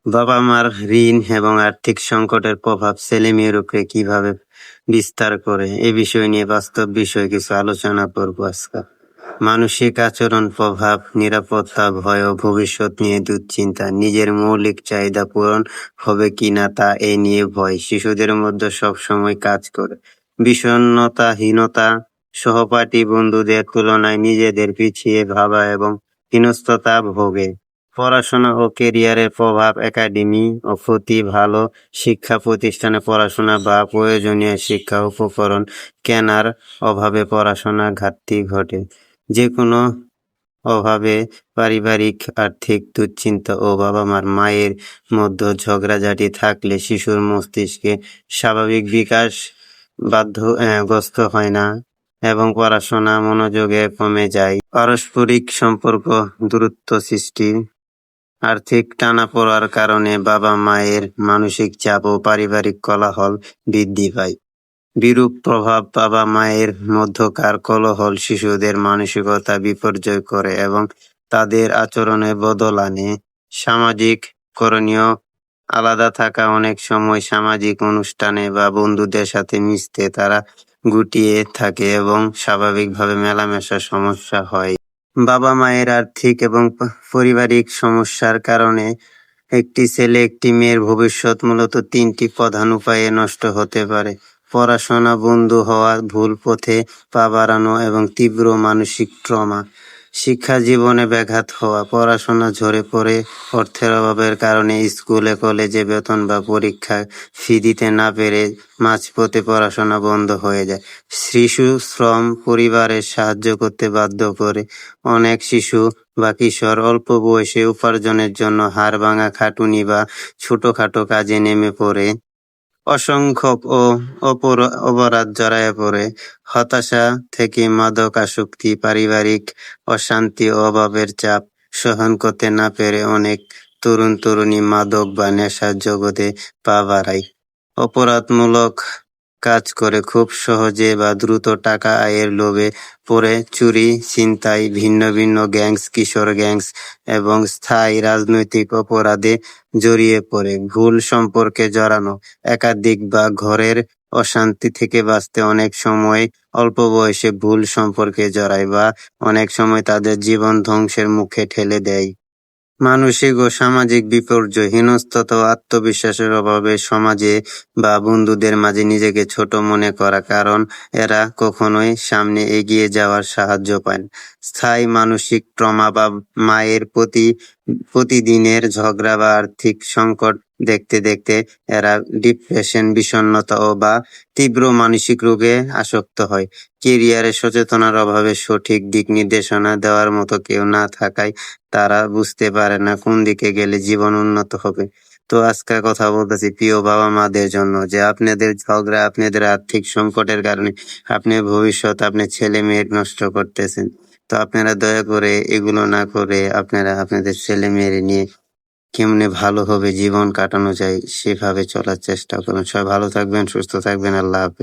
বাবা মার ঋণ এবং আর্থিক সংকটের প্রভাব ছেলে-মেয়ের উপরে কিভাবে বিস্তার করে, এ বিষয় নিয়ে বাস্তব বিষয়ে কিছু আলোচনা করব আজকে। মানসিক আচরণ প্রভাব, নিরাপত্তা, ভয় ও ভবিষ্যৎ নিয়ে দুশ্চিন্তা, নিজের মৌলিক চাহিদা পূরণ হবে কিনা তা এ নিয়ে ভয় শিশুদের মধ্যে সবসময় কাজ করে। বিষণ্ণতাহীনতা, সহপাঠী বন্ধুদের তুলনায় নিজেদের পিছিয়ে ভাবা এবং হীনস্থতা ভোগে। পড়াশোনা ও ক্যারিয়ারের প্রভাব, একাডেমি ও ক্ষতি, ভালো শিক্ষা প্রতিষ্ঠানে পড়াশোনা বা প্রয়োজনীয় শিক্ষা উপকরণ কেনার অভাবে পড়াশোনা ঘাটতি ঘটে। যে কোনো অভাবে পারিবারিক আর্থিক দুশ্চিন্তা ও বাবা মায়ের মধ্যে ঝগড়াঝাটি থাকলে শিশুর মস্তিষ্কে স্বাভাবিক বিকাশ গ্রস্ত হয় না এবং পড়াশোনা মনোযোগে কমে যায়। পারস্পরিক সম্পর্ক দূরত্ব সৃষ্টি, আর্থিক টানাপোড়ার কারণে বাবা মায়ের মানসিক চাপ ও পারিবারিক কোলাহল বৃদ্ধি পায়। বিরূপ প্রভাব, বাবা মায়ের মধ্যকার কোলাহল শিশুদের মানসিকতা বিপর্যয় করে এবং তাদের আচরণে বদল আনে। সামাজিক করণীয়, আলাদা থাকা, অনেক সময় সামাজিক অনুষ্ঠানে বা বন্ধুদের সাথে মিশতে তারা গুটিয়ে থাকে এবং স্বাভাবিকভাবে মেলামেশার সমস্যা হয়। বাবা মায়ের আর্থিক এবং পারিবারিক সমস্যার কারণে একটি ছেলে একটি মেয়ের ভবিষ্যৎ মূলত তিনটি প্রধান উপায়ে নষ্ট হতে পারে: পড়াশোনা বন্ধ হওয়া, ভুল পথে পা বাড়ানো এবং তীব্র মানসিক ট্রমা। শিক্ষা জীবনে ব্যাঘাত হওয়া, পড়াশোনা ঝরে পড়ে, অর্থের অভাবের কারণে স্কুলে কলেজে বেতন বা পরীক্ষা ফি দিতে না পেরে মাঝপথে পড়াশোনা বন্ধ হয়ে যায়। শিশু শ্রম, পরিবারের সাহায্য করতে বাধ্য করে। অনেক শিশু বা কিশোর অল্প বয়সে উপার্জনের জন্য হাড়ভাঙা খাটুনি বা ছোটখাটো কাজে নেমে পড়ে। অসংখ্য অপরাধ জড়ায় পড়ে। হতাশা থেকে মাদকাসক্তি, পারিবারিক অশান্তি ও অভাবের চাপ সহন করতে না পেরে অনেক তরুণী মাদক বা নেশার জগতে পা বাড়ায়। অপরাধমূলক কাজ করে খুব সহজে বা দ্রুত টাকা আয়ের লোভে পড়ে চুরি, ছিনতাই, ভিন্ন গ্যাংস, কিশোর গ্যাংস এবং স্থায়ী রাজনৈতিক অপরাধে জড়িয়ে পড়ে। ভুল সম্পর্কে জড়ানো, একাধিক বা ঘরের অশান্তি থেকে বাঁচতে অনেক সময় অল্প বয়সে ভুল সম্পর্কে জড়ায় বা অনেক সময় তাদের জীবন ধ্বংসের মুখে ঠেলে দেয়। মানসিক ও সামাজিক বিপর্যয়, হীনস্থতা ও আত্মবিশ্বাসের অভাবে সমাজে বা বন্ধুদের মাঝে নিজেকে ছোট মনে করা, কারণ এরা কখনোই সামনে এগিয়ে যাওয়ার সাহায্য পায় না। স্থায়ী মানসিক ট্রমা বা মায়ের প্রতিদিনের ঝগড়া বা আর্থিক সংকট দেখতে এরা ডিপ্রেশন, বিষণ্ণতা বা তীব্র মানসিক রোগে আসক্ত হয়। কেরিয়ারে সচেতনার অভাবে সঠিক দিক নির্দেশনা দেওয়ার মতো কেউ না থাকায় তারা বুঝতে পারে না কোন দিকে গেলে জীবন উন্নত হবে। তো আজকে কথা বলতেছি প্রিয় বাবা মাদের জন্য, যে আপনাদের ঝগড়া, আপনাদের আর্থিক সংকটের কারণে আপনি ভবিষ্যৎ, আপনি ছেলে মেয়ের নষ্ট করতেছেন। তো আপনারা দয়া করে এগুলো না করে আপনারা আপনাদের ছেলে মেয়ের নিয়ে কেমনে ভালোভাবে জীবন কাটানো যায় সেভাবে চলার চেষ্টা করুন। সবাই ভালো থাকবেন, সুস্থ থাকবেন। আল্লাহ হাফেজ।